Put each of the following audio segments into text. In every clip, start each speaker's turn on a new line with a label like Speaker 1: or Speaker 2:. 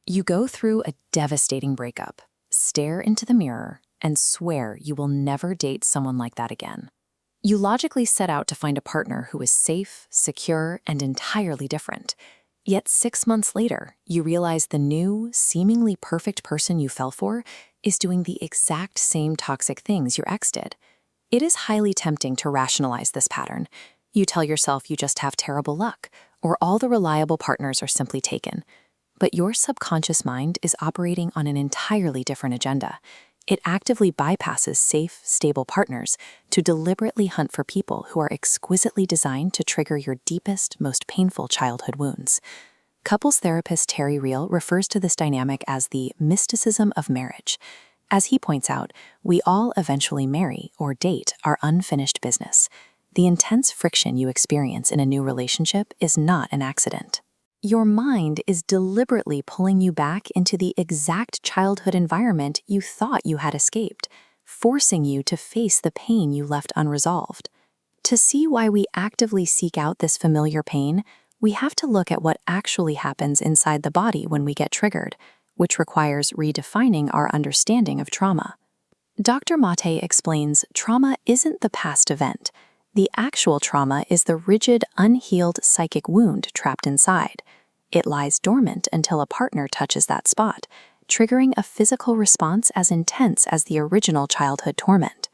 Speaker 1: You go through a devastating breakup, stare into the mirror, and swear you will never date someone like that again. You logically set out to find a partner who is safe, secure, and entirely different. Yet 6 months later, you realize the new, seemingly perfect person you fell for is doing the exact same toxic things your ex did. It is highly tempting to rationalize this pattern. You tell yourself you just have terrible luck, or all the reliable partners are simply taken. But your subconscious mind is operating on an entirely different agenda. It actively bypasses safe, stable partners to deliberately hunt for people who are exquisitely designed to trigger your deepest, most painful childhood wounds. Couples therapist Terry Real refers to this dynamic as the mysticism of marriage. As he points out, we all eventually marry or date our unfinished business. The intense friction you experience in a new relationship is not an accident. Your mind is deliberately pulling you back into the exact childhood environment you thought you had escaped, forcing you to face the pain you left unresolved. To see why we actively seek out this familiar pain, we have to look at what actually happens inside the body when we get triggered, which requires redefining our understanding of trauma. Dr. Maté explains trauma isn't the past event. The actual trauma is the rigid, unhealed psychic wound trapped inside. It lies dormant until a partner touches that spot, triggering a physical response as intense as the original childhood torment.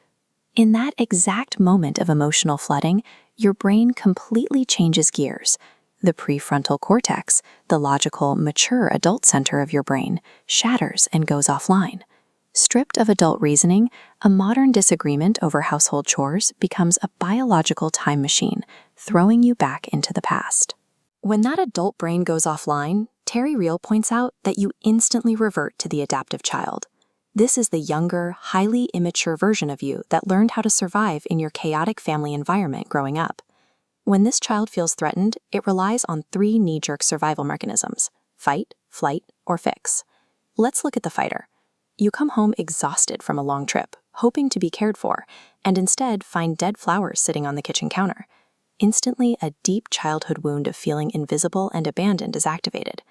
Speaker 1: In that exact moment of emotional flooding, your brain completely changes gears. The prefrontal cortex, the logical, mature adult center of your brain, shatters and goes offline. Stripped of adult reasoning, a modern disagreement over household chores becomes a biological time machine, throwing you back into the past. When that adult brain goes offline, Terry Real points out that you instantly revert to the adaptive child. This is the younger, highly immature version of you that learned how to survive in your chaotic family environment growing up. When this child feels threatened, it relies on 3 knee-jerk survival mechanisms: fight, flight, or fix. Let's look at the fighter. You come home exhausted from a long trip, hoping to be cared for, and instead find dead flowers sitting on the kitchen counter. Instantly, a deep childhood wound of feeling invisible and abandoned is activated.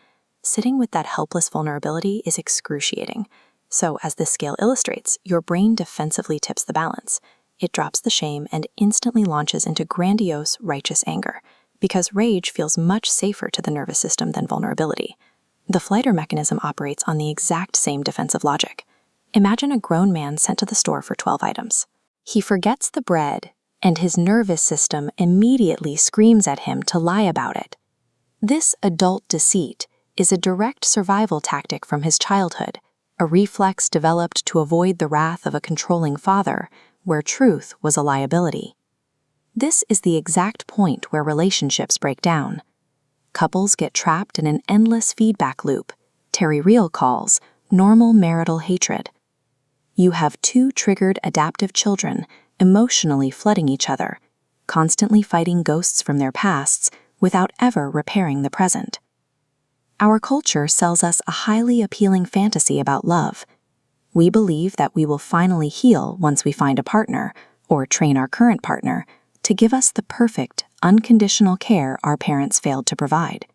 Speaker 1: Sitting with that helpless vulnerability is excruciating. So, as this scale illustrates, your brain defensively tips the balance. It drops the shame and instantly launches into grandiose, righteous anger, because rage feels much safer to the nervous system than vulnerability. The flighter mechanism operates on the exact same defensive logic. Imagine a grown man sent to the store for 12 items. He forgets the bread, and his nervous system immediately screams at him to lie about it. This adult deceit is a direct survival tactic from his childhood, a reflex developed to avoid the wrath of a controlling father, where truth was a liability. This is the exact point where relationships break down. Couples get trapped in an endless feedback loop Terry Real calls normal marital hatred. You have 2 triggered adaptive children emotionally flooding each other, constantly fighting ghosts from their pasts without ever repairing the present. Our culture sells us a highly appealing fantasy about love. We believe that we will finally heal once we find a partner, or train our current partner, to give us the perfect, unconditional care our parents failed to provide.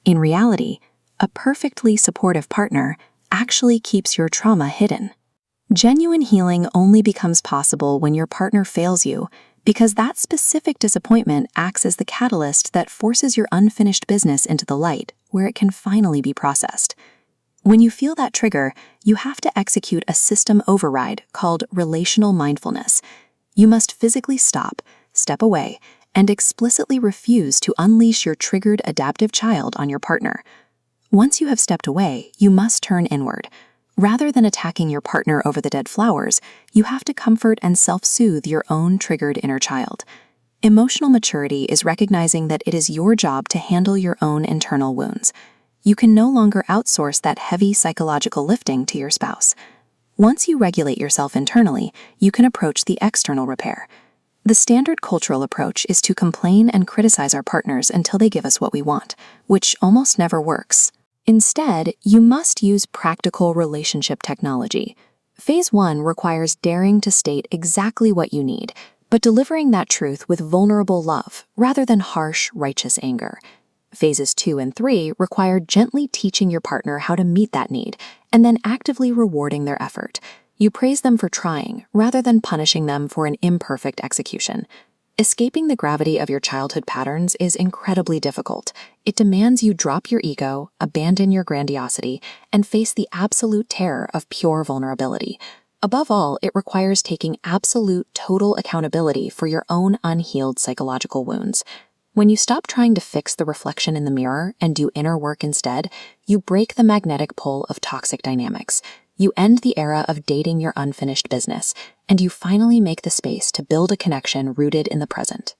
Speaker 1: In reality, a perfectly supportive partner actually keeps your trauma hidden. Genuine healing only becomes possible when your partner fails you, because that specific disappointment acts as the catalyst that forces your unfinished business into the light, where it can finally be processed. When you feel that trigger, you have to execute a system override called relational mindfulness. You must physically stop, step away, and explicitly refuse to unleash your triggered adaptive child on your partner. Once you have stepped away, you must turn inward. Rather than attacking your partner over the dead flowers, you have to comfort and self-soothe your own triggered inner child. Emotional maturity is recognizing that it is your job to handle your own internal wounds. You can no longer outsource that heavy psychological lifting to your spouse. Once you regulate yourself internally, you can approach the external repair. The standard cultural approach is to complain and criticize our partners until they give us what we want, which almost never works. Instead, you must use practical relationship technology. Phase 1 requires daring to state exactly what you need, but delivering that truth with vulnerable love rather than harsh, righteous anger. Phases 2 and 3 require gently teaching your partner how to meet that need, and then actively rewarding their effort. You praise them for trying, rather than punishing them for an imperfect execution. Escaping the gravity of your childhood patterns is incredibly difficult. It demands you drop your ego, abandon your grandiosity, and face the absolute terror of pure vulnerability. Above all, it requires taking absolute, total accountability for your own unhealed psychological wounds. When you stop trying to fix the reflection in the mirror and do inner work instead, you break the magnetic pull of toxic dynamics. You end the era of dating your unfinished business, and you finally make the space to build a connection rooted in the present.